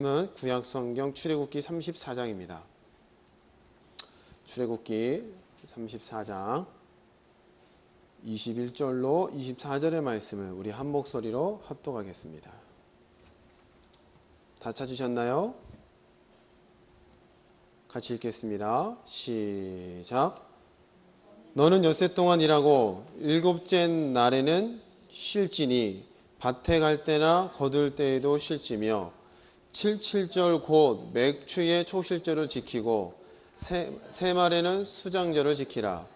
구약성경 출애굽기 34장입니다. 출애굽기 34장 21절로 24절의 말씀을 우리 한 목소리로 합독하겠습니다. 다 찾으셨나요? 같이 읽겠습니다. 시작. 너는 엿새 동안 일하고 일곱째 날에는 쉴지니 밭에 갈 때나 거둘 때에도 쉴지며 77절 곧 맥추의 초실절을 지키고 세말에는 수장절을 지키라.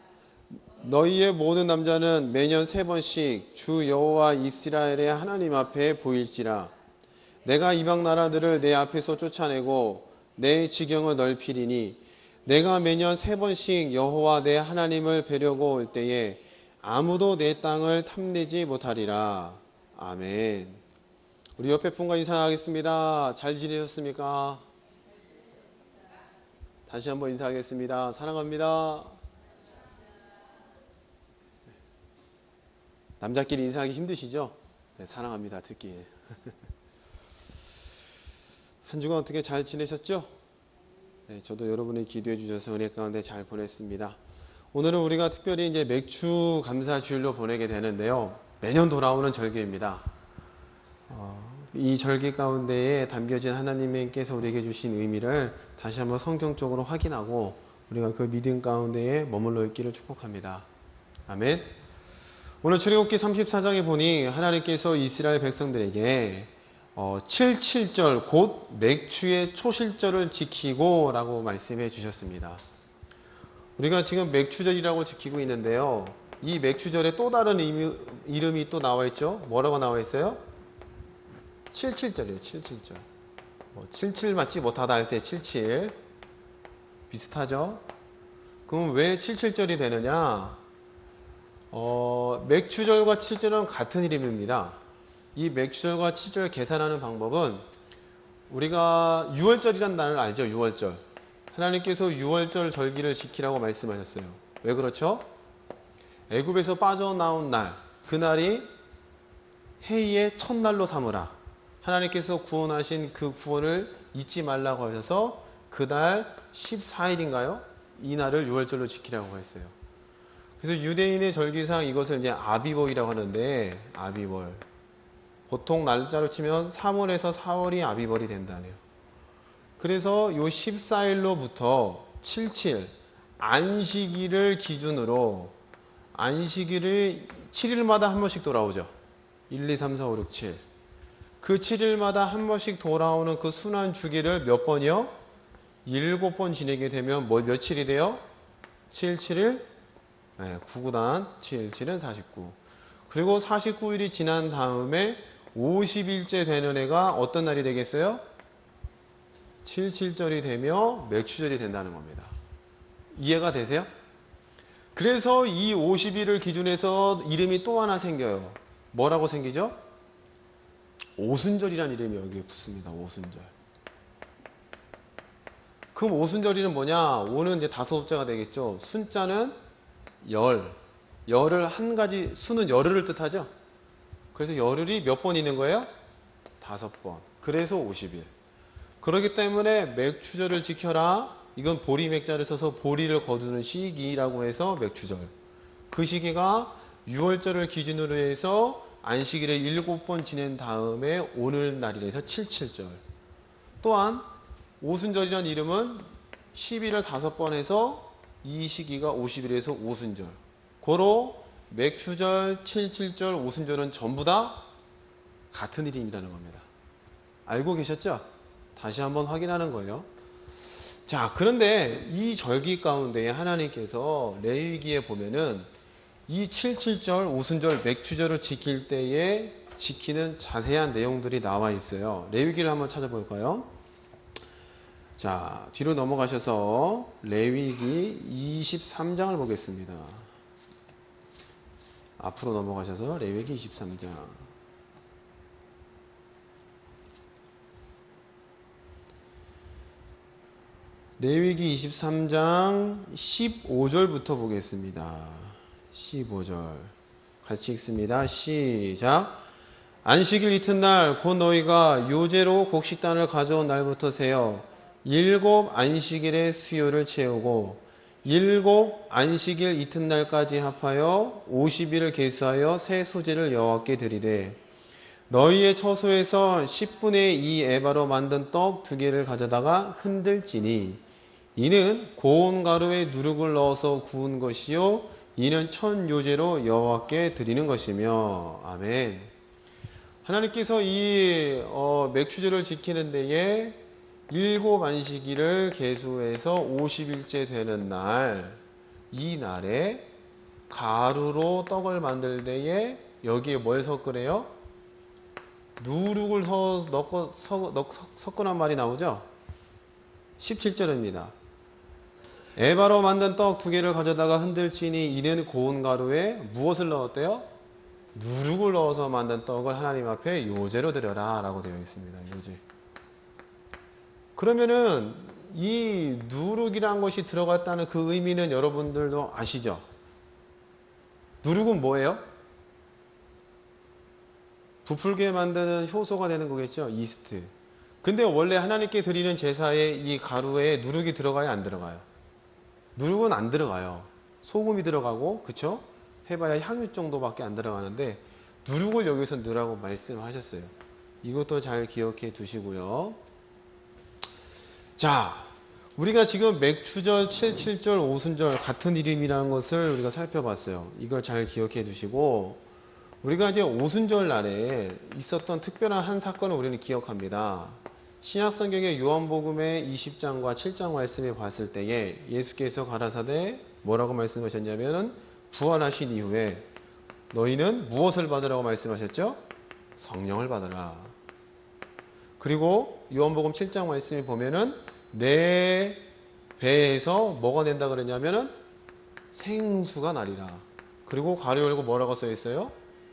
너희의 모든 남자는 매년 3번씩 주 여호와 이스라엘의 하나님 앞에 보일지라. 내가 이방 나라들을 내 앞에서 쫓아내고 내 지경을 넓히리니 내가 매년 3번씩 여호와 내 하나님을 뵈려고 올 때에 아무도 내 땅을 탐내지 못하리라. 아멘. 우리 옆에 분과 인사하겠습니다. 잘 지내셨습니까? 다시 한번 인사하겠습니다. 사랑합니다. 남자끼리 인사하기 힘드시죠? 네, 사랑합니다. 듣기에. 한 주간 어떻게 잘 지내셨죠? 네, 저도 여러분이 기도해 주셔서 은혜 가운데 잘 보냈습니다. 오늘은 우리가 특별히 이제 맥주 감사 주일로 보내게 되는데요. 매년 돌아오는 절기입니다. 이 절기 가운데에 담겨진 하나님께서 우리에게 주신 의미를 다시 한번 성경적으로 확인하고 우리가 그 믿음 가운데에 머물러 있기를 축복합니다. 아멘. 오늘 출애굽기 34장에 보니 하나님께서 이스라엘 백성들에게 77절 곧 맥추의 초실절을 지키고 라고 말씀해 주셨습니다. 우리가 지금 맥추절이라고 지키고 있는데요. 이 맥추절에 또 다른 이름이 또 나와 있죠. 뭐라고 나와 있어요? 77절이에요. 77절. 77 맞지 못하다 할 때 77 비슷하죠? 그럼 왜 77절이 되느냐? 맥추절과 7절은 같은 이름입니다. 이 맥추절과 7절 계산하는 방법은 우리가 6월절이란 날을 알죠? 6월절. 하나님께서 6월절 절기를 지키라고 말씀하셨어요. 왜 그렇죠? 애굽에서 빠져나온 날, 그날이 해의 첫날로 삼으라. 하나님께서 구원하신 그 구원을 잊지 말라고 하셔서 그날 14일인가요? 이 날을 6월절로 지키라고 했어요. 그래서 유대인의 절기상 이것을 이제 아비월이라고 하는데, 아비월. 보통 날짜로 치면 3월에서 4월이 아비월이 된다네요. 그래서 요 14일로부터 77, 안식일을 기준으로 안식일을 7일마다 한 번씩 돌아오죠. 1, 2, 3, 4, 5, 6, 7. 그 7일마다 한 번씩 돌아오는 그 순환 주기를 몇 번이요? 7번 지내게 되면 며칠이 돼요? 7, 7일? 네, 9구단 7, 7은 49. 그리고 49일이 지난 다음에 50일째 되는 애가 어떤 날이 되겠어요? 77절이 되며 맥추절이 된다는 겁니다. 이해가 되세요? 그래서 이 50일을 기준해서 이름이 또 하나 생겨요. 뭐라고 생기죠? 오순절이라는 이름이 여기에 붙습니다. 오순절. 그럼 오순절이는 뭐냐? 오는 이제 다섯자가 되겠죠. 순자는 열. 열을 한 가지, 수는 열흘을 뜻하죠. 그래서 열흘이 몇 번 있는 거예요? 5번. 그래서 50일. 그렇기 때문에 맥추절을 지켜라. 이건 보리 맥자를 써서 보리를 거두는 시기라고 해서 맥추절. 그 시기가 6월절을 기준으로 해서 안식일을 7번 지낸 다음에 오늘날이라 해서 77절. 또한 오순절이라는 이름은 11을 5번 해서 이 시기가 50일에서 오순절. 고로 맥추절, 77절, 오순절은 전부 다 같은 이름이라는 겁니다. 알고 계셨죠? 다시 한번 확인하는 거예요. 자, 그런데 이 절기 가운데 하나님께서 레위기에 보면은 이 77절, 오순절, 맥추절을 지킬 때에 지키는 자세한 내용들이 나와 있어요. 레위기를 한번 찾아볼까요? 자, 뒤로 넘어가셔서 레위기 23장을 보겠습니다. 앞으로 넘어가셔서 레위기 23장. 레위기 23장 15절부터 보겠습니다. 15절 같이 읽습니다. 시작. 안식일 이튿날 곧 너희가 요제로 곡식단을 가져온 날부터 세어 7 안식일의 수요를 채우고 7 안식일 이튿날까지 합하여 50일을 계수하여 새 소재를 여호와께 드리되 너희의 처소에서 10분의 2 에바로 만든 떡 2개를 가져다가 흔들지니 이는 고운 가루에 누룩을 넣어서 구운 것이요 이는 천 요제로 여호와께 드리는 것이며. 아멘. 하나님께서 이 맥추제를 지키는 데에 7 안식일을 계수해서 50일째 되는 날, 이 날에 가루로 떡을 만들 때에 여기에 뭘 섞으래요? 누룩을 섞으란 말이 나오죠? 17절입니다. 에바로 만든 떡 2개를 가져다가 흔들지니 이는 고운 가루에 무엇을 넣었대요? 누룩을 넣어서 만든 떡을 하나님 앞에 요제로 드려라 라고 되어 있습니다. 요제. 그러면은 이 누룩이란 것이 들어갔다는 그 의미는 여러분들도 아시죠? 누룩은 뭐예요? 부풀게 만드는 효소가 되는 거겠죠? 이스트. 근데 원래 하나님께 드리는 제사에 이 가루에 누룩이 들어가요? 안 들어가요? 누룩은 안 들어가요. 소금이 들어가고, 그쵸? 해봐야 향유 정도밖에 안 들어가는데 누룩을 여기서 넣으라고 말씀하셨어요. 이것도 잘 기억해 두시고요. 자, 우리가 지금 맥추절, 77절, 오순절 같은 이름이라는 것을 우리가 살펴봤어요. 이걸 잘 기억해 두시고 우리가 이제 오순절 날에 있었던 특별한 한 사건을 우리는 기억합니다. 신약성경의 요한복음의 20장과 7장 말씀에 봤을 때에 예수께서 가라사대 뭐라고 말씀하셨냐면은 부활하신 이후에 너희는 무엇을 받으라고 말씀하셨죠? 성령을 받으라. 그리고 요한복음 7장 말씀에 보면은 내 배에서 뭐가 낸다 그랬냐면은 생수가 나리라. 그리고 가로 열고 뭐라고 써 있어요?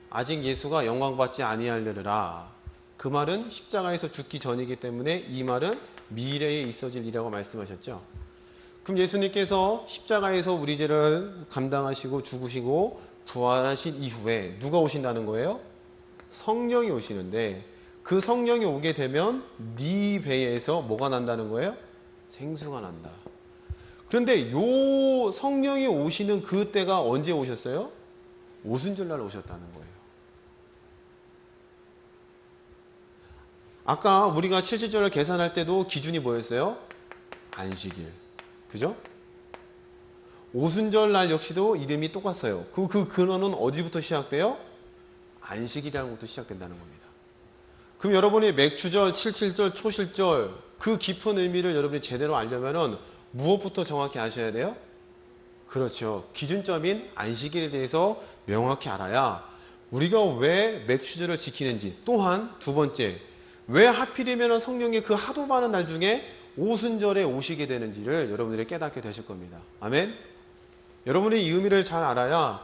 아직 예수가 영광받지 아니하려느라. 그 말은 십자가에서 죽기 전이기 때문에 이 말은 미래에 있어질 일이라고 말씀하셨죠. 그럼 예수님께서 십자가에서 우리 죄를 감당하시고 죽으시고 부활하신 이후에 누가 오신다는 거예요? 성령이 오시는데 그 성령이 오게 되면 네 배에서 뭐가 난다는 거예요? 생수가 난다. 그런데 요 성령이 오시는 그 때가 언제 오셨어요? 오순절날 오셨다는 거예요. 아까 우리가 77절을 계산할 때도 기준이 뭐였어요? 안식일. 그죠? 오순절 날 역시도 이름이 똑같아요. 그 근원은 어디부터 시작돼요? 안식일이라는 것부터 시작된다는 겁니다. 그럼 여러분이 맥추절, 77절, 초실절 그 깊은 의미를 여러분이 제대로 알려면은 무엇부터 정확히 아셔야 돼요? 그렇죠. 기준점인 안식일에 대해서 명확히 알아야 우리가 왜 맥추절을 지키는지, 또한 두 번째 왜 하필이면 성령의 그 하도 많은 날 중에 오순절에 오시게 되는지를 여러분들이 깨닫게 되실 겁니다. 아멘. 여러분이 이 의미를 잘 알아야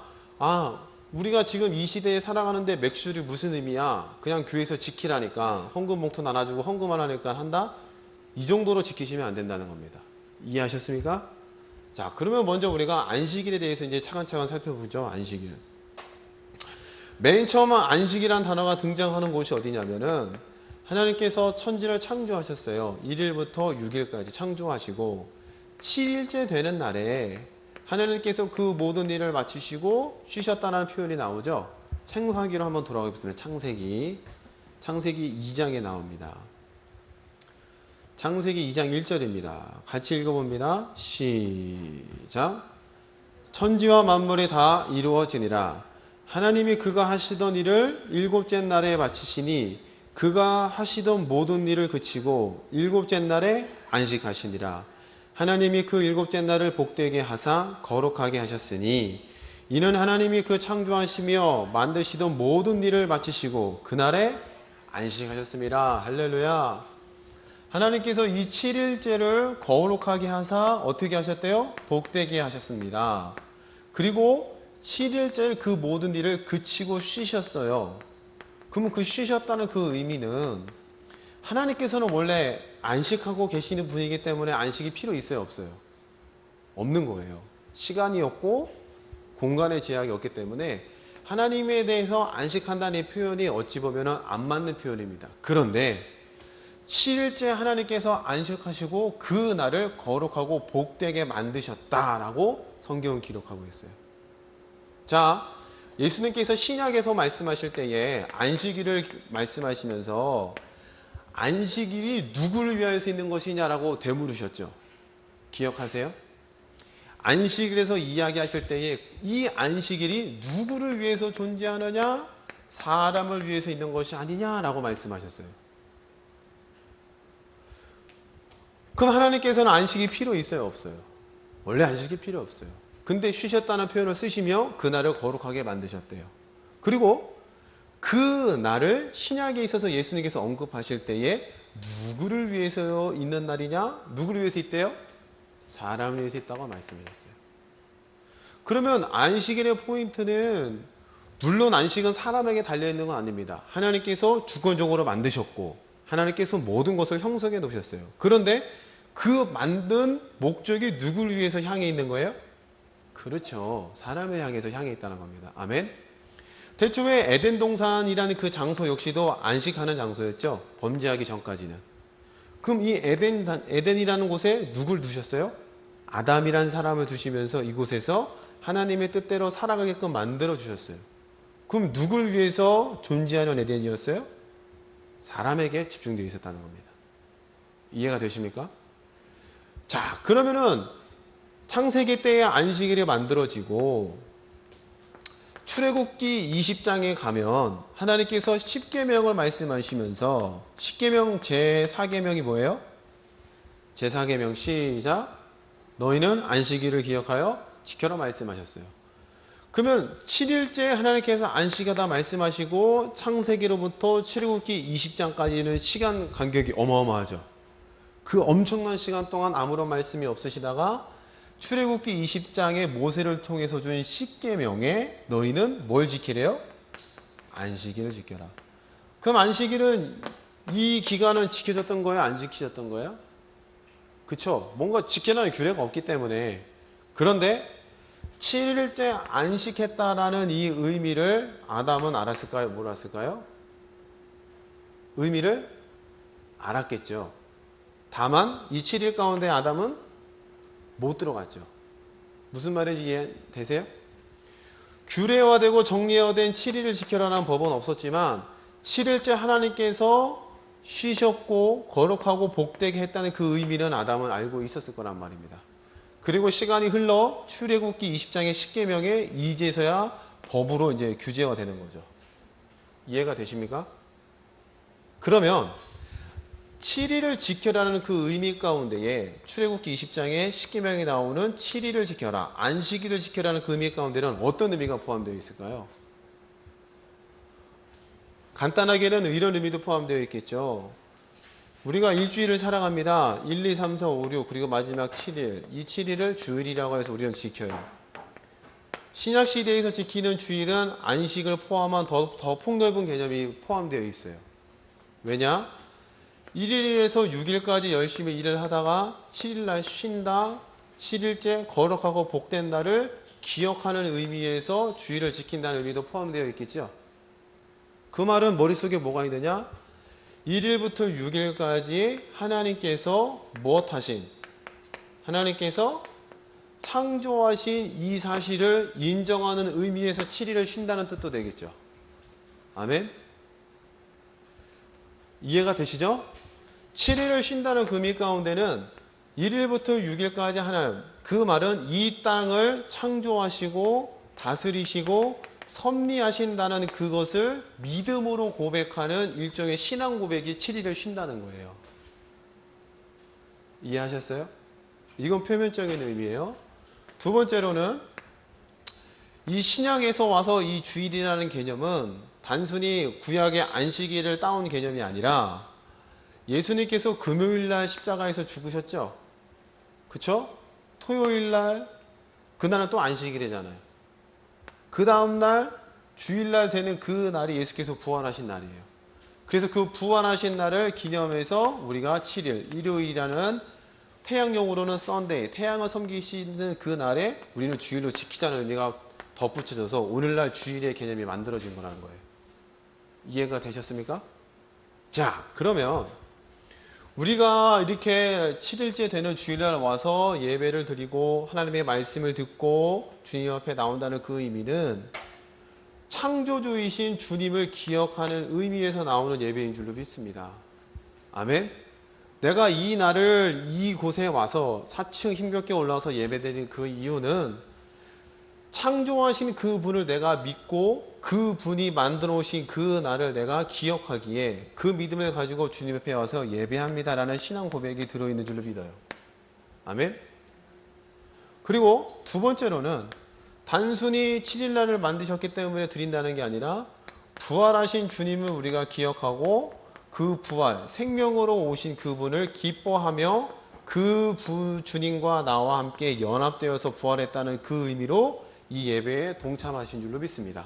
우리가 지금 이 시대에 살아가는데 맥추절이 무슨 의미야? 그냥 교회에서 지키라니까 헌금 봉투 나눠주고 헌금만 하니까 한다? 이 정도로 지키시면 안 된다는 겁니다. 이해하셨습니까? 자, 그러면 먼저 우리가 안식일에 대해서 이제 차근차근 살펴보죠. 안식일. 맨 처음 안식이라는 단어가 등장하는 곳이 어디냐면은 하나님께서 천지를 창조하셨어요. 1일부터 6일까지 창조하시고 7일째 되는 날에 하나님께서 그 모든 일을 마치시고 쉬셨다는 표현이 나오죠. 창세기로 한번 돌아가 보겠습니다. 창세기 2장에 나옵니다. 창세기 2장 1절입니다. 같이 읽어봅니다. 시작. 천지와 만물이 다 이루어지니라. 하나님이 그가 하시던 일을 일곱째 날에 마치시니 그가 하시던 모든 일을 그치고 일곱째 날에 안식하시니라. 하나님이 그 일곱째 날을 복되게 하사 거룩하게 하셨으니 이는 하나님이 그 창조하시며 만드시던 모든 일을 마치시고 그날에 안식하셨습니다. 할렐루야. 하나님께서 이 7일째를 거룩하게 하사 어떻게 하셨대요? 복되게 하셨습니다. 그리고 7일째 그 모든 일을 그치고 쉬셨어요. 그러면 그 쉬셨다는 그 의미는 하나님께서는 원래 안식하고 계시는 분이기 때문에 안식이 필요 있어요? 없어요? 없는 거예요. 시간이 없고 공간의 제약이 없기 때문에 하나님에 대해서 안식한다는 이 표현이 어찌 보면 안 맞는 표현입니다. 그런데 7일째 하나님께서 안식하시고 그 날을 거룩하고 복되게 만드셨다라고 성경은 기록하고 있어요. 자, 예수님께서 신약에서 말씀하실 때에 안식일을 말씀하시면서 안식일이 누구를 위하여서 있는 것이냐라고 되물으셨죠. 기억하세요? 안식일에서 이야기하실 때에 이 안식일이 누구를 위해서 존재하느냐? 사람을 위해서 있는 것이 아니냐라고 말씀하셨어요. 그럼 하나님께서는 안식이 필요 있어요? 없어요? 원래 안식이 필요 없어요. 근데 쉬셨다는 표현을 쓰시며 그날을 거룩하게 만드셨대요. 그리고 그 날을 신약에 있어서 예수님께서 언급하실 때에 누구를 위해서 있는 날이냐? 누구를 위해서 있대요? 사람을 위해서 있다고 말씀하셨어요. 그러면 안식일의 포인트는 물론 안식은 사람에게 달려있는 건 아닙니다. 하나님께서 주권적으로 만드셨고 하나님께서 모든 것을 형성해 놓으셨어요. 그런데 그 만든 목적이 누구를 위해서 향해 있는 거예요? 그렇죠. 사람을 향해서 향해 있다는 겁니다. 아멘. 대초에 에덴 동산이라는 그 장소 역시도 안식하는 장소였죠. 범죄하기 전까지는. 그럼 이 에덴이라는 곳에 누굴 두셨어요? 아담이라는 사람을 두시면서 이곳에서 하나님의 뜻대로 살아가게끔 만들어 주셨어요. 그럼 누굴 위해서 존재하는 에덴이었어요? 사람에게 집중되어 있었다는 겁니다. 이해가 되십니까? 자, 그러면은 창세기 때에 안식일이 만들어지고 출애굽기 20장에 가면 하나님께서 10계명을 말씀하시면서 10계명 제4계명이 뭐예요? 제4계명 시작. 너희는 안식일을 기억하여 지켜라 말씀하셨어요. 그러면 7일째 하나님께서 안식하다 말씀하시고 창세기로부터 출애굽기 20장까지는 시간 간격이 어마어마하죠. 그 엄청난 시간 동안 아무런 말씀이 없으시다가 출애굽기 20장에 모세를 통해서 준 10계명에 너희는 뭘 지키래요? 안식일을 지켜라. 그럼 안식일은 이 기간은 지켜졌던 거예요? 안 지켜졌던 거예요? 그쵸? 뭔가 지켜나는 규례가 없기 때문에. 그런데 7일째 안식했다라는 이 의미를 아담은 알았을까요? 몰랐을까요? 의미를 알았겠죠. 다만 이 7일 가운데 아담은 못 들어갔죠. 무슨 말인지 이해되세요? 규례화되고 정리화된 7일을 지켜라는 법은 없었지만 7일째 하나님께서 쉬셨고 거룩하고 복되게 했다는 그 의미는 아담은 알고 있었을 거란 말입니다. 그리고 시간이 흘러 출애굽기 20장의 10계명에 이제서야 법으로 이제 규제화되는 거죠. 이해가 되십니까? 그러면 7일을 지켜라는 그 의미 가운데에 출애굽기 20장에 10계명에 나오는 7일을 지켜라, 안식일을 지켜라는 그 의미 가운데는 어떤 의미가 포함되어 있을까요? 간단하게는 이런 의미도 포함되어 있겠죠. 우리가 일주일을 살아갑니다. 1, 2, 3, 4, 5, 6 그리고 마지막 7일. 이 7일을 주일이라고 해서 우리는 지켜요. 신약시대에서 지키는 주일은 안식을 포함한 더 폭넓은 개념이 포함되어 있어요. 왜냐? 1일에서 6일까지 열심히 일을 하다가 7일날 쉰다. 7일째 거룩하고 복된 날을 기억하는 의미에서 주일을 지킨다는 의미도 포함되어 있겠죠. 그 말은 머릿속에 뭐가 있느냐? 1일부터 6일까지 하나님께서 무엇하신? 하나님께서 창조하신 이 사실을 인정하는 의미에서 7일을 쉰다는 뜻도 되겠죠. 아멘? 이해가 되시죠? 7일을 쉰다는 그 의미 가운데는 1일부터 6일까지 하나님, 그 말은 이 땅을 창조하시고 다스리시고 섭리하신다는 그것을 믿음으로 고백하는 일종의 신앙 고백이 7일을 쉰다는 거예요. 이해하셨어요? 이건 표면적인 의미예요. 두 번째로는 이 신약에서 와서 이 주일이라는 개념은 단순히 구약의 안식일을 따온 개념이 아니라 예수님께서 금요일날 십자가에서 죽으셨죠? 그쵸? 토요일날 그날은 또 안식일이잖아요. 그 다음날 주일날 되는 그 날이 예수께서 부활하신 날이에요. 그래서 그 부활하신 날을 기념해서 우리가 7일, 일요일이라는 태양용으로는 썬데이, 태양을 섬기시는 그 날에 우리는 주일로 지키자는 의미가 덧붙여져서 오늘날 주일의 개념이 만들어진 거라는 거예요. 이해가 되셨습니까? 자, 그러면 우리가 이렇게 7일째 되는 주일날 와서 예배를 드리고 하나님의 말씀을 듣고 주님 앞에 나온다는 그 의미는 창조주이신 주님을 기억하는 의미에서 나오는 예배인 줄로 믿습니다. 아멘. 내가 이 날을 이곳에 와서 4층 힘겹게 올라와서 예배드리는 그 이유는 창조하신 그 분을 내가 믿고 그 분이 만들어 오신 그 날을 내가 기억하기에 그 믿음을 가지고 주님 앞에 와서 예배합니다라는 신앙 고백이 들어있는 줄로 믿어요. 아멘. 그리고 두 번째로는 단순히 7일날을 만드셨기 때문에 드린다는 게 아니라 부활하신 주님을 우리가 기억하고 그 부활, 생명으로 오신 그분을 기뻐하며 그 주님과 나와 함께 연합되어서 부활했다는 그 의미로 이 예배에 동참하신 줄로 믿습니다.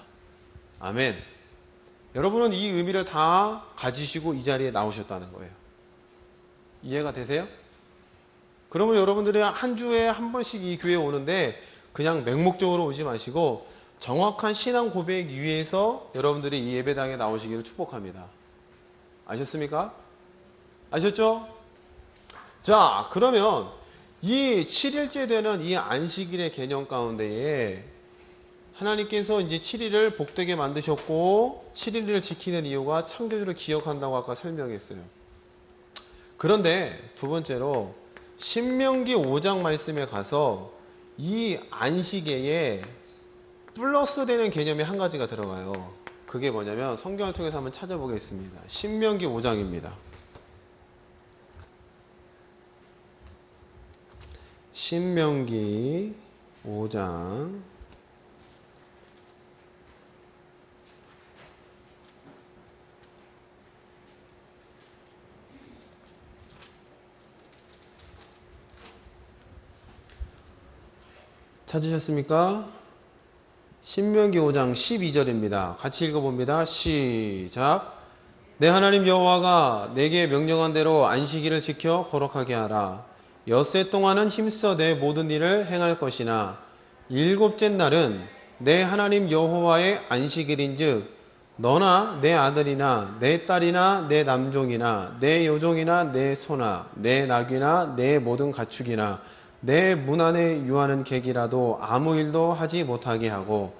아멘. 여러분은 이 의미를 다 가지시고 이 자리에 나오셨다는 거예요. 이해가 되세요? 그러면 여러분들이 한 주에 한 번씩 이 교회에 오는데 그냥 맹목적으로 오지 마시고 정확한 신앙 고백 위에서 여러분들이 이 예배당에 나오시기를 축복합니다. 아셨습니까? 아셨죠? 자, 그러면 이 7일째 되는 이 안식일의 개념 가운데에 하나님께서 이제 7일을 복되게 만드셨고 7일을 지키는 이유가 창조주를 기억한다고 아까 설명했어요. 그런데 두 번째로 신명기 5장 말씀에 가서 이 안식일에 플러스 되는 개념이 한 가지가 들어가요. 그게 뭐냐면 성경을 통해서 한번 찾아보겠습니다. 신명기 5장입니다. 신명기 5장 찾으셨습니까? 신명기 5장 12절입니다. 같이 읽어봅니다. 시작. 내 하나님 여호와가 내게 명령한 대로 안식일을 지켜 거룩하게 하라. 엿새 동안은 힘써 내 모든 일을 행할 것이나 일곱째 날은 내 하나님 여호와의 안식일인즉 너나 내 아들이나 내 딸이나 내 남종이나 내 여종이나 내 소나 내 낙이나 내 모든 가축이나 내 문 안에 유하는 객이라도 아무 일도 하지 못하게 하고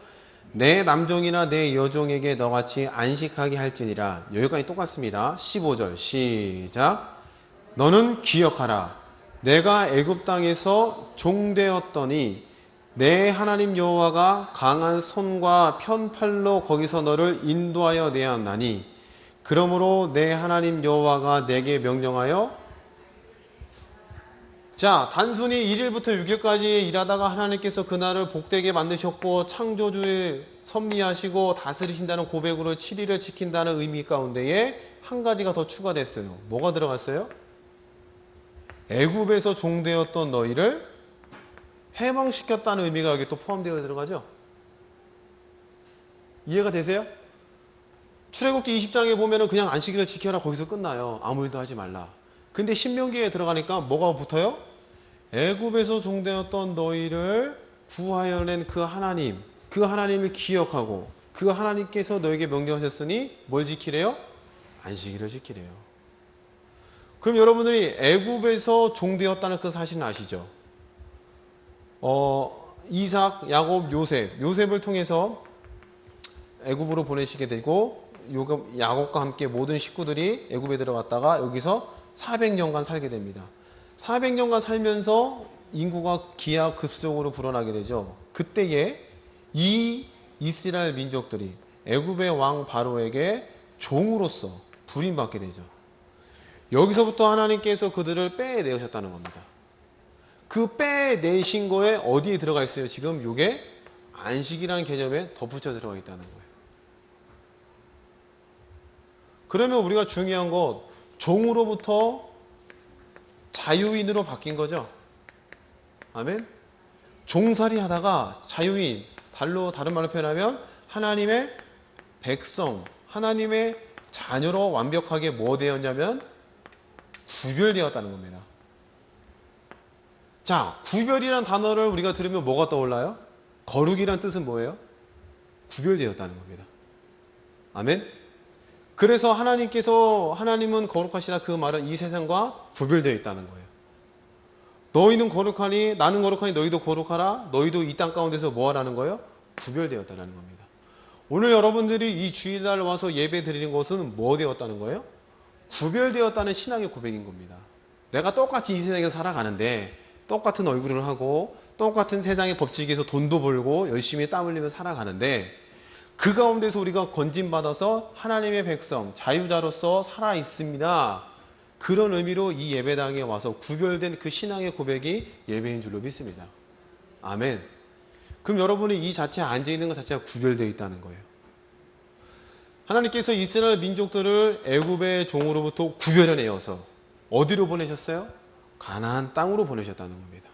내 남종이나 내 여종에게 너같이 안식하게 할지니라. 여기까지 똑같습니다. 15절 시작. 너는 기억하라. 내가 애굽 땅에서 종되었더니 내 하나님 여호와가 강한 손과 편팔로 거기서 너를 인도하여 내었나니 그러므로 내 하나님 여호와가 내게 명령하여 자, 단순히 1일부터 6일까지 일하다가 하나님께서 그날을 복되게 만드셨고 창조주의 섭리하시고 다스리신다는 고백으로 7일을 지킨다는 의미 가운데에 한 가지가 더 추가됐어요. 뭐가 들어갔어요? 애굽에서 종되었던 너희를 해방시켰다는 의미가 여기 또 포함되어 들어가죠. 이해가 되세요? 출애굽기 20장에 보면은 그냥 안식일을 지켜라 거기서 끝나요. 아무 일도 하지 말라. 근데 신명기에 들어가니까 뭐가 붙어요? 애굽에서 종되었던 너희를 구하여 낸 그 하나님, 그 하나님을 기억하고 그 하나님께서 너에게 명령하셨으니 뭘 지키래요? 안식일을 지키래요. 그럼 여러분들이 애굽에서 종되었다는 그 사실은 아시죠? 이삭, 야곱, 요셉을 통해서 애굽으로 보내시게 되고 야곱과 함께 모든 식구들이 애굽에 들어갔다가 여기서 400년간 살게 됩니다. 400년간 살면서 인구가 기하급수적으로 불어나게 되죠. 그때에 이 이스라엘 민족들이 애굽의 왕 바로에게 종으로서 부림받게 되죠. 여기서부터 하나님께서 그들을 빼내셨다는 겁니다. 그 빼내신 거에 어디에 들어가 있어요? 지금 이게 안식이라는 개념에 덧붙여 들어가 있다는 거예요. 그러면 우리가 중요한 것, 종으로부터 자유인으로 바뀐 거죠. 아멘. 종살이 하다가 자유인, 다른 말로 표현하면 하나님의 백성, 하나님의 자녀로 완벽하게 뭐 되었냐면 구별되었다는 겁니다. 자, 구별이란 단어를 우리가 들으면 뭐가 떠올라요? 거룩이란 뜻은 뭐예요? 구별되었다는 겁니다. 아멘. 그래서 하나님은 거룩하시다 그 말은 이 세상과 구별되어 있다는 거예요. 너희는 거룩하니 나는 거룩하니 너희도 거룩하라. 너희도 이 땅 가운데서 뭐 하라는 거예요? 구별되었다는 겁니다. 오늘 여러분들이 이 주일날 와서 예배 드리는 것은 뭐 되었다는 거예요? 구별되었다는 신앙의 고백인 겁니다. 내가 똑같이 이 세상에서 살아가는데 똑같은 얼굴을 하고 똑같은 세상의 법칙에서 돈도 벌고 열심히 땀 흘리며 살아가는데 그 가운데서 우리가 건진받아서 하나님의 백성, 자유자로서 살아있습니다. 그런 의미로 이 예배당에 와서 구별된 그 신앙의 고백이 예배인 줄로 믿습니다. 아멘. 그럼 여러분이 이 자체에 앉아있는 것 자체가 구별되어 있다는 거예요. 하나님께서 이스라엘 민족들을 애굽의 종으로부터 구별해내어서 어디로 보내셨어요? 가나안 땅으로 보내셨다는 겁니다.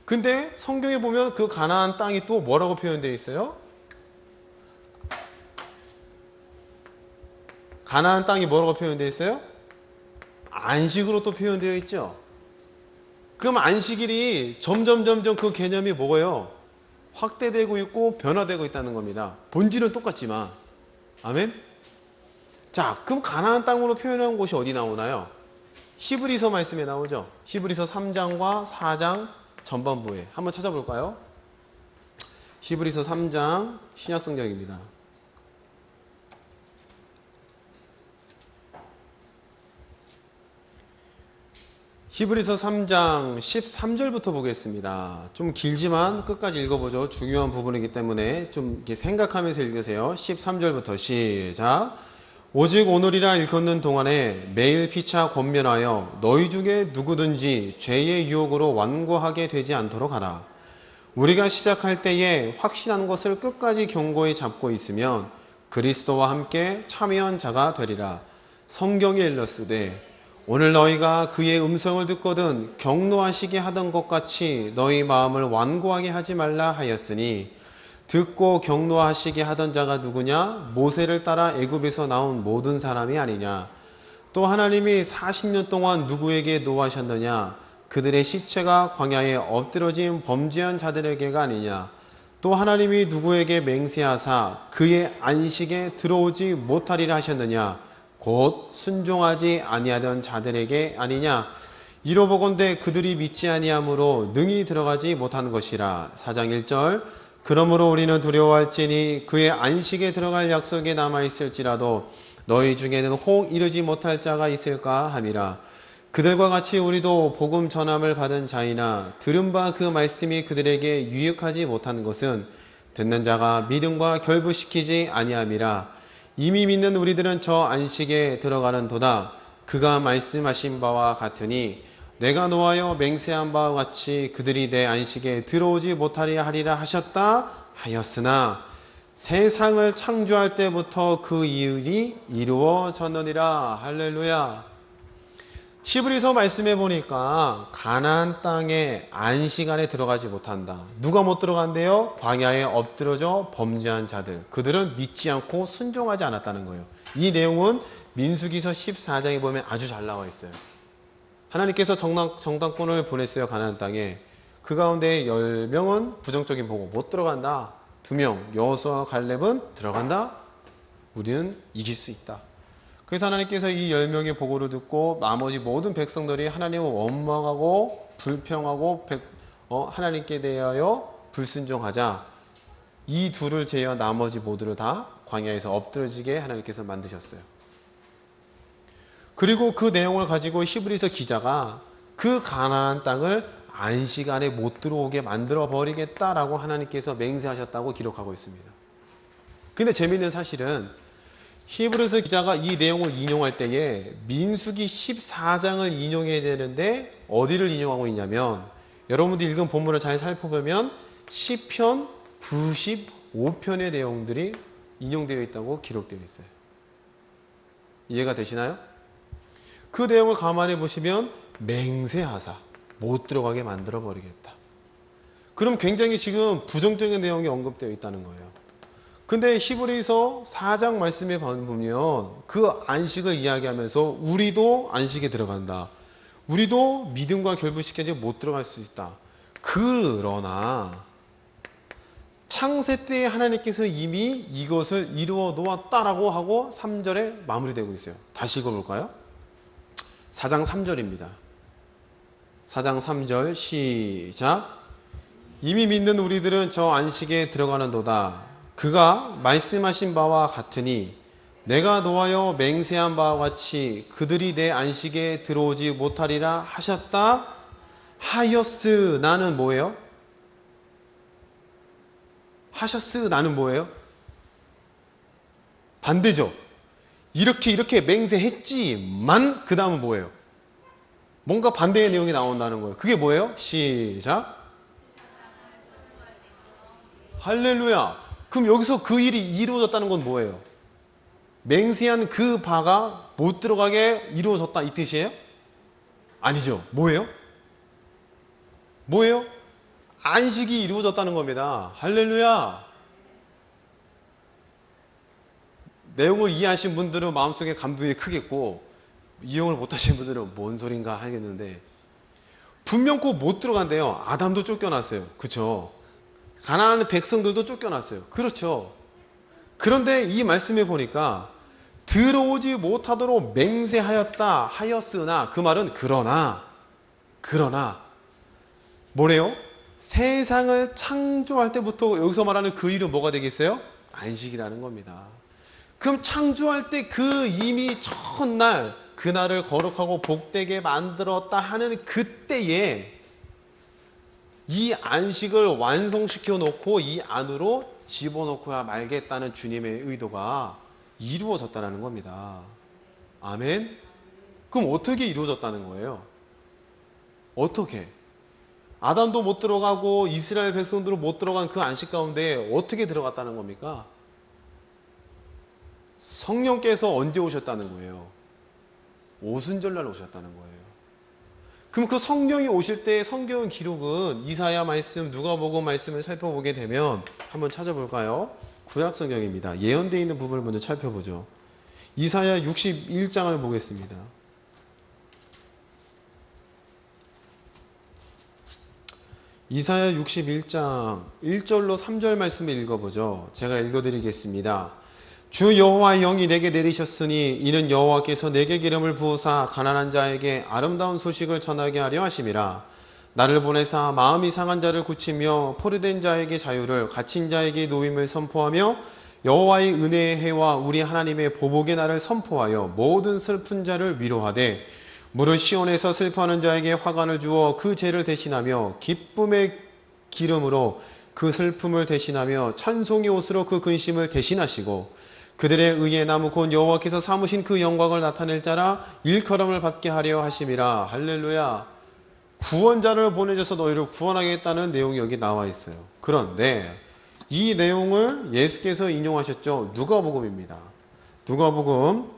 근데 성경에 보면 그 가나안 땅이 또 뭐라고 표현되어 있어요? 가나안 땅이 뭐라고 표현되어 있어요? 안식으로 또 표현되어 있죠. 그럼 안식일이 점점 그 개념이 뭐예요? 확대되고 있고 변화되고 있다는 겁니다. 본질은 똑같지만. 아멘? 자, 그럼 가나안 땅으로 표현한 곳이 어디 나오나요? 히브리서 말씀에 나오죠. 히브리서 3장과 4장 전반부에 한번 찾아볼까요? 히브리서 3장 신약성경입니다. 히브리서 3장 13절부터 보겠습니다. 좀 길지만 끝까지 읽어보죠. 중요한 부분이기 때문에 좀 이렇게 생각하면서 읽으세요. 13절부터 시작. 오직 오늘이라 일컫는 동안에 매일 피차 권면하여 너희 중에 누구든지 죄의 유혹으로 완고하게 되지 않도록 하라. 우리가 시작할 때에 확신한 것을 끝까지 견고히 잡고 있으면 그리스도와 함께 참여한 자가 되리라. 성경에 일렀으되 오늘 너희가 그의 음성을 듣거든 경노하시게 하던 것 같이 너희 마음을 완고하게 하지 말라 하였으니 듣고 경노하시게 하던 자가 누구냐? 모세를 따라 애굽에서 나온 모든 사람이 아니냐? 또 하나님이 40년 동안 누구에게 노하셨느냐? 그들의 시체가 광야에 엎드러진 범죄한 자들에게가 아니냐? 또 하나님이 누구에게 맹세하사 그의 안식에 들어오지 못하리라 하셨느냐? 곧 순종하지 아니하던 자들에게 아니냐? 이로보건대 그들이 믿지 아니함으로 능히 들어가지 못하는 것이라. 4장 1절. 그러므로 우리는 두려워할지니 그의 안식에 들어갈 약속에 남아있을지라도 너희 중에는 혹 이르지 못할 자가 있을까 함이라. 그들과 같이 우리도 복음 전함을 받은 자이나 들은 바 그 말씀이 그들에게 유익하지 못한 것은 듣는 자가 믿음과 결부시키지 아니함이라. 이미 믿는 우리들은 저 안식에 들어가는 도다. 그가 말씀하신 바와 같으니 내가 노하여 맹세한 바와 같이 그들이 내 안식에 들어오지 못하리라 하리라 하셨다 하였으나 세상을 창조할 때부터 그 일이 이루어졌느니라. 할렐루야. 히브리서 말씀해 보니까 가나안 땅에 안식 안에 들어가지 못한다. 누가 못 들어간대요? 광야에 엎드러져 범죄한 자들. 그들은 믿지 않고 순종하지 않았다는 거예요. 이 내용은 민수기서 14장에 보면 아주 잘 나와 있어요. 하나님께서 정당권을 보냈어요. 가나안 땅에. 그 가운데 10명은 부정적인 보고 못 들어간다. 2명 여호수아와 갈렙은 들어간다. 우리는 이길 수 있다. 그래서 하나님께서 이 10명의 보고를 듣고 나머지 모든 백성들이 하나님을 원망하고 불평하고 하나님께 대하여 불순종하자. 이 둘을 제외한 나머지 모두를 다 광야에서 엎드러지게 하나님께서 만드셨어요. 그리고 그 내용을 가지고 히브리서 기자가 그 가나안 땅을 안식 안에 못 들어오게 만들어 버리겠다라고 하나님께서 맹세하셨다고 기록하고 있습니다. 근데 재미있는 사실은 히브리서 기자가 이 내용을 인용할 때에 민수기 14장을 인용해야 되는데 어디를 인용하고 있냐면 여러분들이 읽은 본문을 잘 살펴보면 시편 95편의 내용들이 인용되어 있다고 기록되어 있어요. 이해가 되시나요? 그 내용을 가만히 보시면 맹세하사 못 들어가게 만들어 버리겠다. 그럼 굉장히 지금 부정적인 내용이 언급되어 있다는 거예요. 근데 히브리서 4장 말씀에 보면 그 안식을 이야기하면서 우리도 안식에 들어간다. 우리도 믿음과 결부시켜지 못 들어갈 수 있다. 그러나 창세 때에 하나님께서 이미 이것을 이루어 놓았다라고 하고 3절에 마무리되고 있어요. 다시 읽어볼까요? 4장 3절입니다. 4장 3절 시작. 이미 믿는 우리들은 저 안식에 들어가는도다. 그가 말씀하신 바와 같으니 내가 노하여 맹세한 바와 같이 그들이 내 안식에 들어오지 못하리라 하셨다 하였으. 나는 뭐예요? 하셨으. 나는 뭐예요? 반대죠. 이렇게 맹세했지만 그 다음은 뭐예요? 뭔가 반대의 내용이 나온다는 거예요. 그게 뭐예요? 시작. 할렐루야. 그럼 여기서 그 일이 이루어졌다는 건 뭐예요? 맹세한 그 바가 못 들어가게 이루어졌다 이 뜻이에요? 아니죠. 뭐예요? 뭐예요? 안식이 이루어졌다는 겁니다. 할렐루야. 내용을 이해하신 분들은 마음속에 감동이 크겠고 이용을 못하신 분들은 뭔 소린가 하겠는데 분명 꼭 못 들어간대요. 아담도 쫓겨났어요. 그렇죠? 가나안 백성들도 쫓겨났어요. 그렇죠? 그런데 이 말씀에 보니까 들어오지 못하도록 맹세하였다 하였으나 그 말은 그러나 뭐래요? 세상을 창조할 때부터 여기서 말하는 그 일은 뭐가 되겠어요? 안식이라는 겁니다. 그럼 창조할 때 그 이미 첫날 그날을 거룩하고 복되게 만들었다 하는 그때에 이 안식을 완성시켜 놓고 이 안으로 집어넣고야 말겠다는 주님의 의도가 이루어졌다는 겁니다. 아멘? 그럼 어떻게 이루어졌다는 거예요? 어떻게? 아담도 못 들어가고 이스라엘 백성들도 못 들어간 그 안식 가운데 어떻게 들어갔다는 겁니까? 성령께서 언제 오셨다는 거예요? 오순절날 오셨다는 거예요. 그럼 그 성령이 오실 때 성경 기록은 이사야 말씀, 누가복음 말씀을 살펴보게 되면 한번 찾아볼까요? 구약 성경입니다. 예언되어 있는 부분을 먼저 살펴보죠. 이사야 61장을 보겠습니다. 이사야 61장 1절로 3절 말씀을 읽어보죠. 제가 읽어드리겠습니다. 주 여호와의 영이 내게 내리셨으니 이는 여호와께서 내게 기름을 부으사 가난한 자에게 아름다운 소식을 전하게 하려 하심이라. 나를 보내사 마음이 상한 자를 고치며 포로된 자에게 자유를, 갇힌 자에게 노임을 선포하며 여호와의 은혜의 해와 우리 하나님의 보복의 날을 선포하여 모든 슬픈 자를 위로하되 무릇 시온에서 슬퍼하는 자에게 화관을 주어 그 죄를 대신하며 기쁨의 기름으로 그 슬픔을 대신하며 찬송의 옷으로 그 근심을 대신하시고 그들의 의의 나무 곧 여호와께서 삼으신 그 영광을 나타낼 자라 일컬음을 받게 하려 하심이라. 할렐루야. 구원자를 보내줘서 너희를 구원하겠다는 내용이 여기 나와 있어요. 그런데 이 내용을 예수께서 인용하셨죠. 누가복음입니다. 누가복음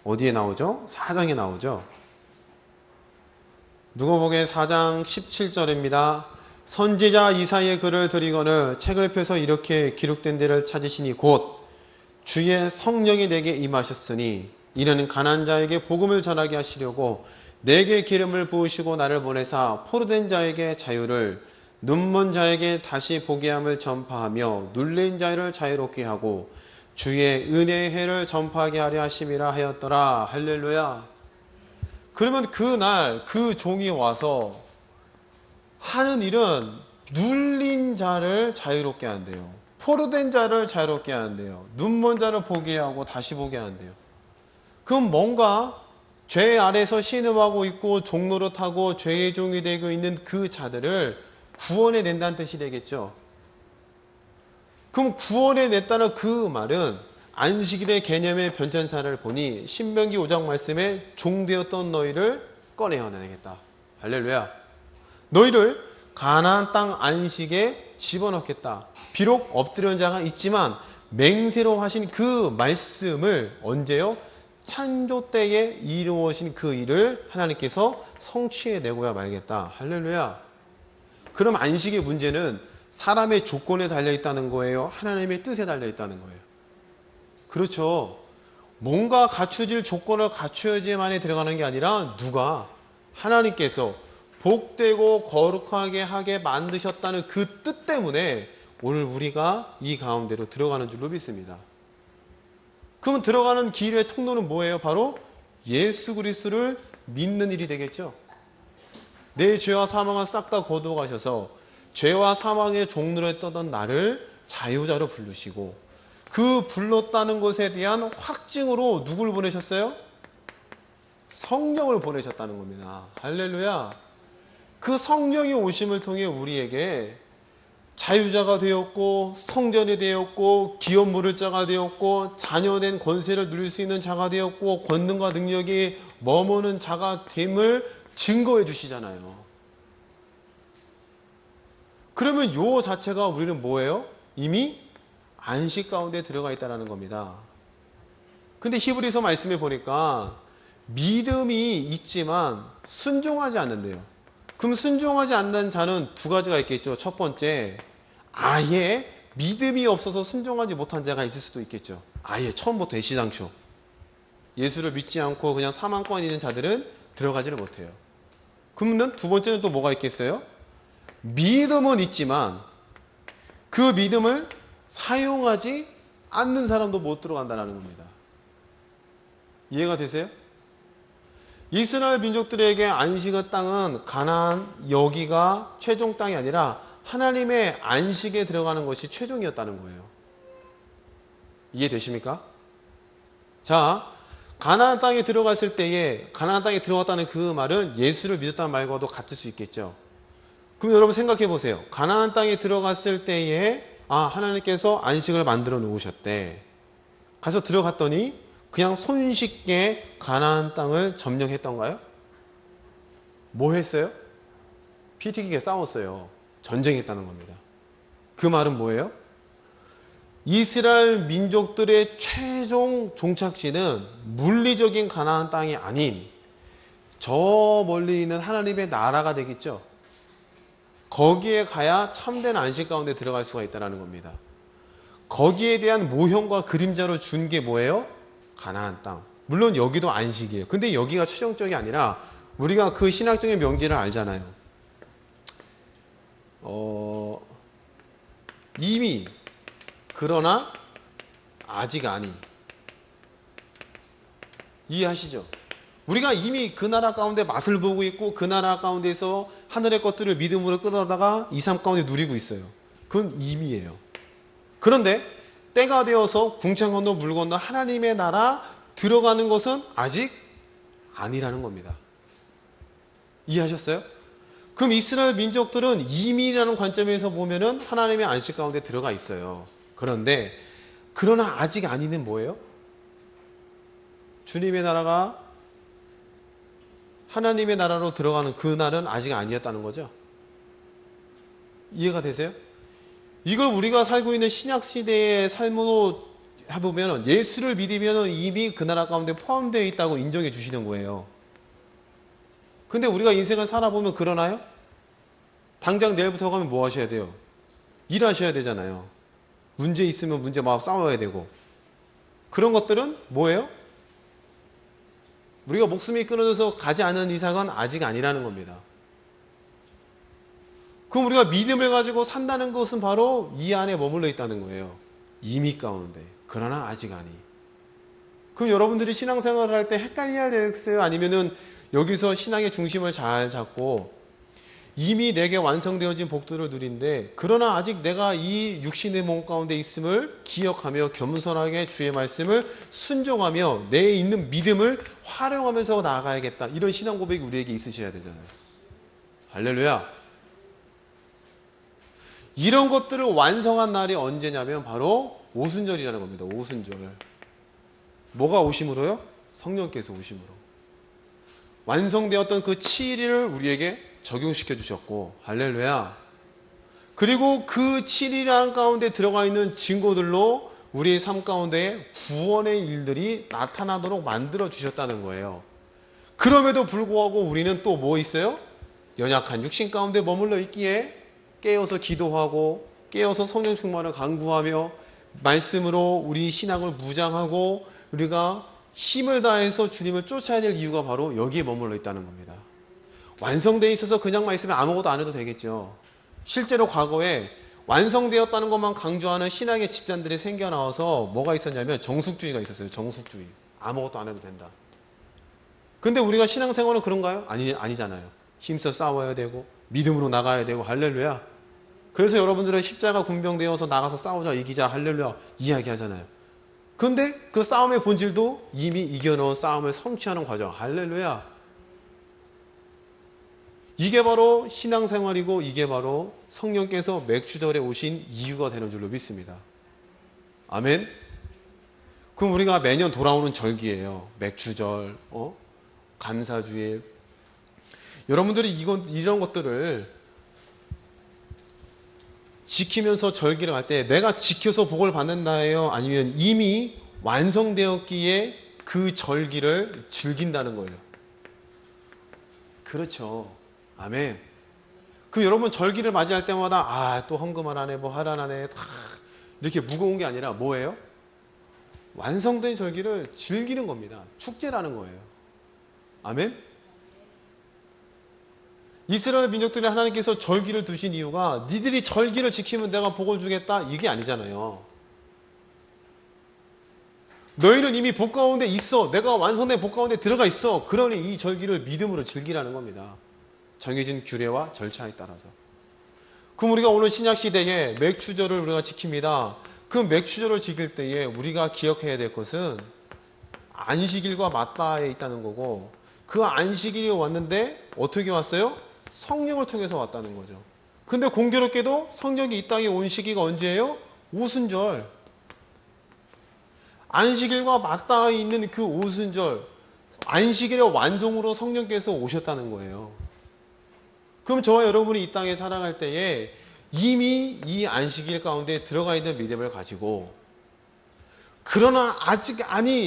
어디에 나오죠? 4장에 나오죠. 누가복음 4장 17절입니다. 선지자 이사야의 글을 드리거늘 책을 펴서 이렇게 기록된 데를 찾으시니 곧 주의 성령이 내게 임하셨으니 이는 가난한 자에게 복음을 전하게 하시려고 내게 기름을 부으시고 나를 보내사 포로된 자에게 자유를, 눈먼 자에게 다시 보게 함을 전파하며 눌린 자를 자유롭게 하고 주의 은혜의 해를 전파하게 하려 하심이라 하였더라. 할렐루야. 그러면 그날 그 종이 와서 하는 일은 눌린 자를 자유롭게 한대요. 포로된 자를 자유롭게 한대요. 눈먼 자를 보게 하고 다시 보게 한대요. 그럼 뭔가 죄 아래서 신음하고 있고 종노릇하고 죄의 종이 되고 있는 그 자들을 구원해낸다는 뜻이 되겠죠. 그럼 구원해냈다는 그 말은 안식일의 개념의 변천사를 보니 신명기 5장 말씀에 종되었던 너희를 꺼내어내겠다. 할렐루야. 너희를 가나안 땅 안식에 집어넣겠다. 비록 엎드려진 자가 있지만 맹세로 하신 그 말씀을 언제요? 창조 때에 이루어진 그 일을 하나님께서 성취해내고야 말겠다. 할렐루야. 그럼 안식의 문제는 사람의 조건에 달려있다는 거예요? 하나님의 뜻에 달려있다는 거예요? 그렇죠. 뭔가 갖추질 조건을 갖춰야지만이 들어가는 게 아니라 누가? 하나님께서 복되고 거룩하게 하게 만드셨다는 그 뜻 때문에 오늘 우리가 이 가운데로 들어가는 줄로 믿습니다. 그러면 들어가는 길의 통로는 뭐예요? 바로 예수 그리스도를 믿는 일이 되겠죠. 내 죄와 사망을 싹 다 거두어 가셔서 죄와 사망의 종로에 했던 나를 자유자로 부르시고 그 불렀다는 것에 대한 확증으로 누구를 보내셨어요? 성령을 보내셨다는 겁니다. 할렐루야. 그 성령이 오심을 통해 우리에게 자유자가 되었고 성전이 되었고 기업 물을 자가 되었고 자녀된 권세를 누릴 수 있는 자가 되었고 권능과 능력이 머무는 자가 됨을 증거해 주시잖아요. 그러면 요 자체가 우리는 뭐예요? 이미 안식 가운데 들어가 있다는 겁니다. 근데 히브리서 말씀에 보니까 믿음이 있지만 순종하지 않는데요. 그럼 순종하지 않는 자는 두 가지가 있겠죠. 첫 번째, 아예 믿음이 없어서 순종하지 못한 자가 있을 수도 있겠죠. 아예 처음부터 애시당초 예수를 믿지 않고 그냥 사망권 있는 자들은 들어가지를 못해요. 그러면 두 번째는 또 뭐가 있겠어요? 믿음은 있지만 그 믿음을 사용하지 않는 사람도 못 들어간다는 겁니다. 이해가 되세요? 이스라엘 민족들에게 안식의 땅은 가나안 여기가 최종 땅이 아니라 하나님의 안식에 들어가는 것이 최종이었다는 거예요. 이해되십니까? 자, 가나안 땅에 들어갔을 때에 가나안 땅에 들어갔다는 그 말은 예수를 믿었다는 말과도 같을 수 있겠죠. 그럼 여러분 생각해 보세요. 가나안 땅에 들어갔을 때에 하나님께서 안식을 만들어 놓으셨대. 가서 들어갔더니 그냥 손쉽게 가나안 땅을 점령했던가요? 뭐 했어요? 피 튀기게 싸웠어요. 전쟁했다는 겁니다. 그 말은 뭐예요? 이스라엘 민족들의 최종 종착지는 물리적인 가나안 땅이 아닌 저 멀리 있는 하나님의 나라가 되겠죠. 거기에 가야 참된 안식 가운데 들어갈 수가 있다는 겁니다. 거기에 대한 모형과 그림자로 준 게 뭐예요? 가나안 땅. 물론 여기도 안식이에요. 근데 여기가 최종적이 아니라 우리가 그 신학적인 명제를 알잖아요. 이미 그러나 아직 아닌. 이해하시죠? 우리가 이미 그 나라 가운데 맛을 보고 있고 그 나라 가운데서 하늘의 것들을 믿음으로 끌어다가 이 삶 가운데 누리고 있어요. 그건 이미예요. 그런데 때가 되어서 궁창 건너 물 건너 하나님의 나라 들어가는 것은 아직 아니라는 겁니다. 이해하셨어요? 그럼 이스라엘 민족들은 이민이라는 관점에서 보면은 하나님의 안식 가운데 들어가 있어요. 그런데 그러나 아직 아니는 뭐예요? 주님의 나라가 하나님의 나라로 들어가는 그 날은 아직 아니었다는 거죠. 이해가 되세요? 이걸 우리가 살고 있는 신약시대의 삶으로 해보면 예수를 믿으면 이미 그 나라 가운데 포함되어 있다고 인정해 주시는 거예요. 근데 우리가 인생을 살아보면 그러나요? 당장 내일부터 가면 뭐 하셔야 돼요? 일하셔야 되잖아요. 문제 있으면 문제 막 싸워야 되고. 그런 것들은 뭐예요? 우리가 목숨이 끊어져서 가지 않은 이상은 아직 아니라는 겁니다. 그럼 우리가 믿음을 가지고 산다는 것은 바로 이 안에 머물러 있다는 거예요. 이미 가운데. 그러나 아직 아니. 그럼 여러분들이 신앙생활을 할 때 헷갈려야 되겠어요? 아니면은 여기서 신앙의 중심을 잘 잡고 이미 내게 완성되어진 복들을 누린데 그러나 아직 내가 이 육신의 몸 가운데 있음을 기억하며 겸손하게 주의 말씀을 순종하며 내 있는 믿음을 활용하면서 나아가야겠다. 이런 신앙 고백이 우리에게 있으셔야 되잖아요. 할렐루야. 이런 것들을 완성한 날이 언제냐면 바로 오순절이라는 겁니다. 오순절. 뭐가 오심으로요? 성령께서 오심으로. 완성되었던 그 7일을 우리에게 적용시켜 주셨고, 할렐루야. 그리고 그 7일이라는 가운데 들어가 있는 증거들로 우리의 삶 가운데 구원의 일들이 나타나도록 만들어 주셨다는 거예요. 그럼에도 불구하고 우리는 또 뭐 있어요? 연약한 육신 가운데 머물러 있기에 깨어서 기도하고 깨어서 성령 충만을 간구하며 말씀으로 우리 신앙을 무장하고 우리가 힘을 다해서 주님을 쫓아야 될 이유가 바로 여기에 머물러 있다는 겁니다. 완성되어 있어서 그냥만 있으면 아무것도 안 해도 되겠죠. 실제로 과거에 완성되었다는 것만 강조하는 신앙의 집단들이 생겨나와서 뭐가 있었냐면 정숙주의가 있었어요. 정숙주의. 아무것도 안 해도 된다. 근데 우리가 신앙생활은 그런가요? 아니잖아요. 힘써 싸워야 되고 믿음으로 나가야 되고 할렐루야. 그래서 여러분들은 십자가 군병되어서 나가서 싸우자 이기자 할렐루야 이야기하잖아요. 근데 그 싸움의 본질도 이미 이겨놓은 싸움을 성취하는 과정 할렐루야. 이게 바로 신앙생활이고 이게 바로 성령께서 맥주절에 오신 이유가 되는 줄로 믿습니다. 아멘. 그럼 우리가 매년 돌아오는 절기예요. 맥주절, 감사주일. 여러분들이 이런 것들을 지키면서 절기를 할 때 내가 지켜서 복을 받는다예요? 아니면 이미 완성되었기에 그 절기를 즐긴다는 거예요? 그렇죠. 아멘. 그 여러분 절기를 맞이할 때마다 또 헌금을 안 해, 뭐 하라 안 해, 이렇게 무거운 게 아니라 뭐예요? 완성된 절기를 즐기는 겁니다. 축제라는 거예요. 아멘. 이스라엘 민족들이 하나님께서 절기를 두신 이유가 니들이 절기를 지키면 내가 복을 주겠다 이게 아니잖아요. 너희는 이미 복 가운데 있어. 내가 완성된 복 가운데 들어가 있어. 그러니 이 절기를 믿음으로 즐기라는 겁니다. 정해진 규례와 절차에 따라서. 그럼 우리가 오늘 신약시대에 맥주절을 우리가 지킵니다. 그 맥주절을 지킬 때에 우리가 기억해야 될 것은 안식일과 맞닿아 있다는 거고, 그 안식일이 왔는데 어떻게 왔어요? 성령을 통해서 왔다는 거죠. 근데 공교롭게도 성령이 이 땅에 온 시기가 언제예요? 오순절. 안식일과 맞닿아 있는 그 오순절, 안식일의 완성으로 성령께서 오셨다는 거예요. 그럼 저와 여러분이 이 땅에 살아갈 때에 이미 이 안식일 가운데 들어가 있는 믿음을 가지고, 그러나 아직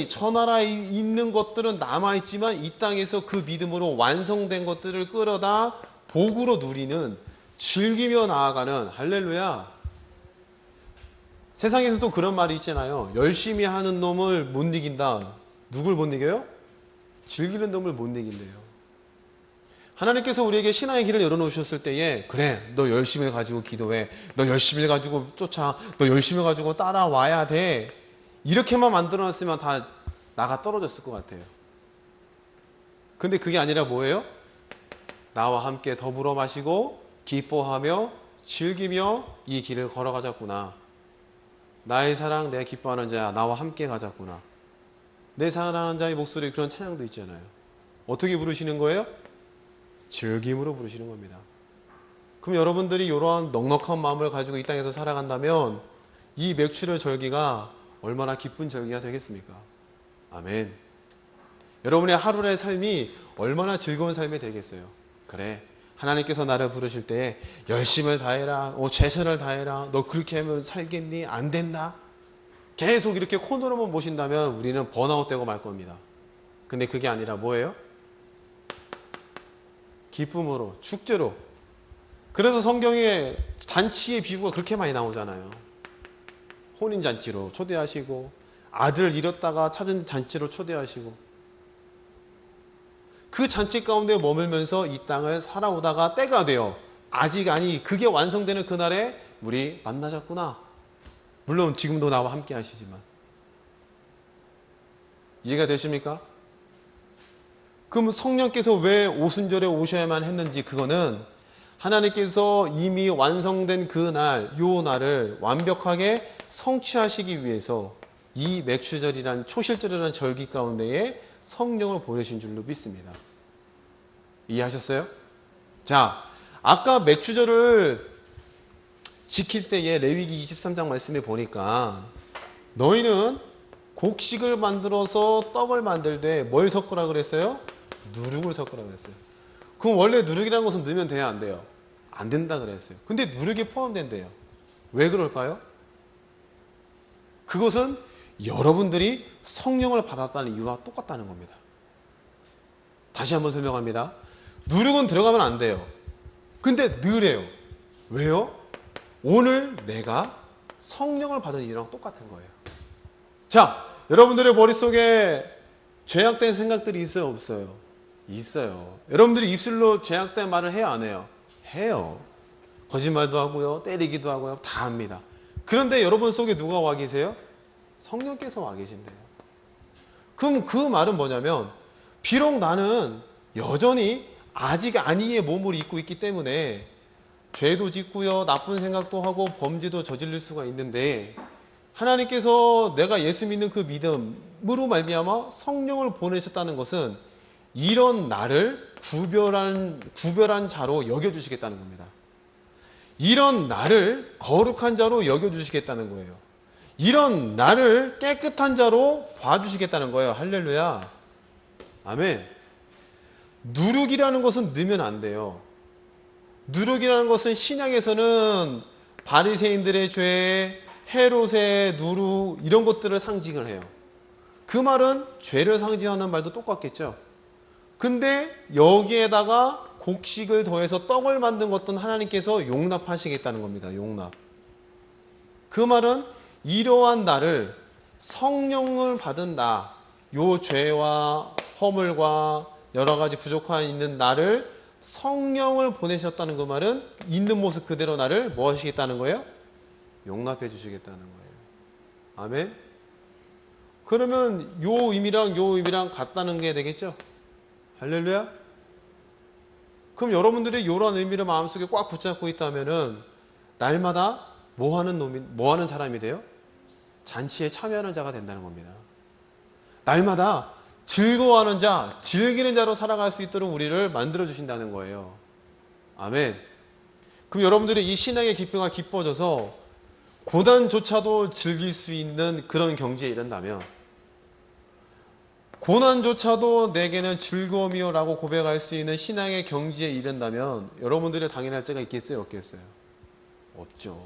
저 나라에 있는 것들은 남아있지만 이 땅에서 그 믿음으로 완성된 것들을 끌어다 복으로 누리는, 즐기며 나아가는, 할렐루야. 세상에서도 그런 말이 있잖아요. 열심히 하는 놈을 못 이긴다. 누굴 못 이겨요? 즐기는 놈을 못 이긴대요. 하나님께서 우리에게 신앙의 길을 열어놓으셨을 때에, 그래, 너 열심히 가지고 기도해, 너 열심히 가지고 쫓아, 너 열심히 가지고 따라와야 돼, 이렇게만 만들어놨으면 다 나가 떨어졌을 것 같아요. 근데 그게 아니라 뭐예요? 나와 함께 더불어 마시고 기뻐하며 즐기며 이 길을 걸어가자꾸나. 나의 사랑 내가 기뻐하는 자야, 나와 함께 가자꾸나. 내 사랑하는 자의 목소리, 그런 찬양도 있잖아요. 어떻게 부르시는 거예요? 즐김으로 부르시는 겁니다. 그럼 여러분들이 이러한 넉넉한 마음을 가지고 이 땅에서 살아간다면 이 맥주절 절기가 얼마나 기쁜 절기가 되겠습니까? 아멘. 여러분의 하루의 삶이 얼마나 즐거운 삶이 되겠어요? 그래, 하나님께서 나를 부르실 때 열심을 다해라, 최선을 다해라, 너 그렇게 하면 살겠니? 안 된다. 계속 이렇게 코너로만 모신다면 우리는 번아웃 되고 말 겁니다. 근데 그게 아니라 뭐예요? 기쁨으로, 축제로. 그래서 성경에 잔치의 비유가 그렇게 많이 나오잖아요. 혼인잔치로 초대하시고, 아들을 잃었다가 찾은 잔치로 초대하시고, 그 잔치 가운데 머물면서 이 땅을 살아오다가 때가 돼요. 그게 완성되는 그날에 우리 만나자꾸나. 물론 지금도 나와 함께 하시지만. 이해가 되십니까? 그럼 성령께서 왜 오순절에 오셔야만 했는지, 그거는 하나님께서 이미 완성된 그날, 요 날을 완벽하게 성취하시기 위해서 이 맥주절이란, 초실절이라는 절기 가운데에 성령을 보내신 줄로 믿습니다. 이해하셨어요? 자, 아까 맥주절을 지킬 때에 레위기 23장 말씀에 보니까 너희는 곡식을 만들어서 떡을 만들 때 뭘 섞으라 그랬어요? 누룩을 섞으라 그랬어요. 그럼 원래 누룩이라는 것은 넣으면 돼요, 안 돼요? 안 된다 그랬어요. 근데 누룩이 포함된대요. 왜 그럴까요? 그것은 여러분들이 성령을 받았다는 이유와 똑같다는 겁니다. 다시 한번 설명합니다. 누룩은 들어가면 안 돼요. 근데 넣으래요. 왜요? 오늘 내가 성령을 받은 이유랑 똑같은 거예요. 자, 여러분들의 머릿속에 죄악된 생각들이 있어요, 없어요? 있어요. 여러분들이 입술로 죄악된 말을 해요, 안 해요? 해요. 거짓말도 하고요. 때리기도 하고요. 다 합니다. 그런데 여러분 속에 누가 와 계세요? 성령께서 와 계신대요. 그럼 그 말은 뭐냐면 비록 나는 여전히 아직 아니의 몸을 입고 있기 때문에 죄도 짓고요. 나쁜 생각도 하고 범죄도 저지를 수가 있는데 하나님께서 내가 예수 믿는 그 믿음으로 말미암아 성령을 보내셨다는 것은 이런 나를 구별한 자로 여겨주시겠다는 겁니다. 이런 나를 거룩한 자로 여겨주시겠다는 거예요. 이런 나를 깨끗한 자로 봐주시겠다는 거예요. 할렐루야. 아멘. 누룩이라는 것은 넣으면 안 돼요. 누룩이라는 것은 신약에서는 바리새인들의 죄, 헤롯의 누룩 이런 것들을 상징을 해요. 그 말은 죄를 상징하는 말도 똑같겠죠. 근데 여기에다가 곡식을 더해서 떡을 만든 것은 하나님께서 용납하시겠다는 겁니다. 용납. 그 말은 이러한 나를 성령을 받은 나, 요 죄와 허물과 여러 가지 부족함이 있는 나를 성령을 보내셨다는 그 말은 있는 모습 그대로 나를 뭐 하시겠다는 거예요? 용납해 주시겠다는 거예요. 아멘. 그러면 요 의미랑 같다는 게 되겠죠? 할렐루야. 그럼 여러분들이 이런 의미를 마음속에 꽉 붙잡고 있다면은 날마다 뭐 하는 사람이 돼요? 잔치에 참여하는 자가 된다는 겁니다. 날마다 즐거워하는 자, 즐기는 자로 살아갈 수 있도록 우리를 만들어 주신다는 거예요. 아멘. 그럼 여러분들이 이 신앙의 기쁨과 기뻐져서 고난조차도 즐길 수 있는 그런 경지에 이른다면, 고난조차도 내게는 즐거움이요 라고 고백할 수 있는 신앙의 경지에 이른다면 여러분들의 당연할 자가 있겠어요? 없겠어요? 없죠.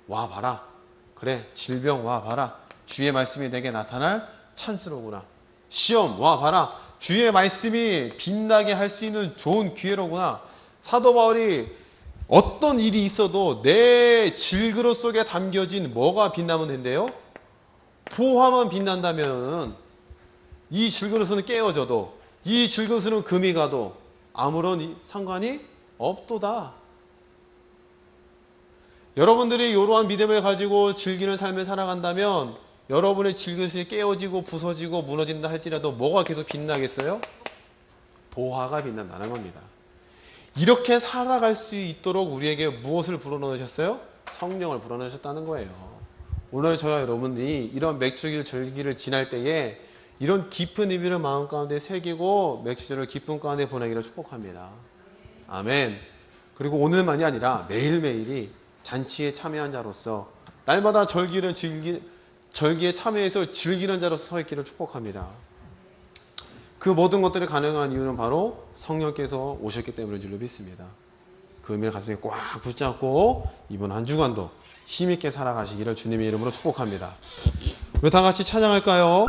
와 봐라. 그래, 질병 와 봐라. 주의 말씀이 내게 나타날 찬스로구나. 시험 와 봐라. 주의 말씀이 빛나게 할 수 있는 좋은 기회로구나. 사도 바울이 어떤 일이 있어도 내 질그릇 속에 담겨진 뭐가 빛나면 된대요? 보화만 빛난다면 이 질그릇은 깨어져도, 이 질그릇은 금이 가도 아무런 상관이 없도다. 여러분들이 이러한 믿음을 가지고 즐기는 삶을 살아간다면 여러분의 질그릇이 깨어지고 부서지고 무너진다 할지라도 뭐가 계속 빛나겠어요? 보화가 빛난다는 겁니다. 이렇게 살아갈 수 있도록 우리에게 무엇을 불어넣으셨어요? 성령을 불어넣으셨다는 거예요. 오늘 저와 여러분들이 이런 맥주길 절기를 지날 때에 이런 깊은 의미를 마음 가운데 새기고 맥주절을 기쁨 가운데 보내기를 축복합니다. 아멘. 그리고 오늘만이 아니라 매일매일이 잔치에 참여한 자로서 날마다 절기에 참여해서 즐기는 자로서 서 있기를 축복합니다. 그 모든 것들이 가능한 이유는 바로 성령께서 오셨기 때문인 줄로 믿습니다. 그 의미를 가슴에 꽉 붙잡고 이번 한 주간도 힘있게 살아가시기를 주님의 이름으로 축복합니다. 우리 다 같이 찬양할까요?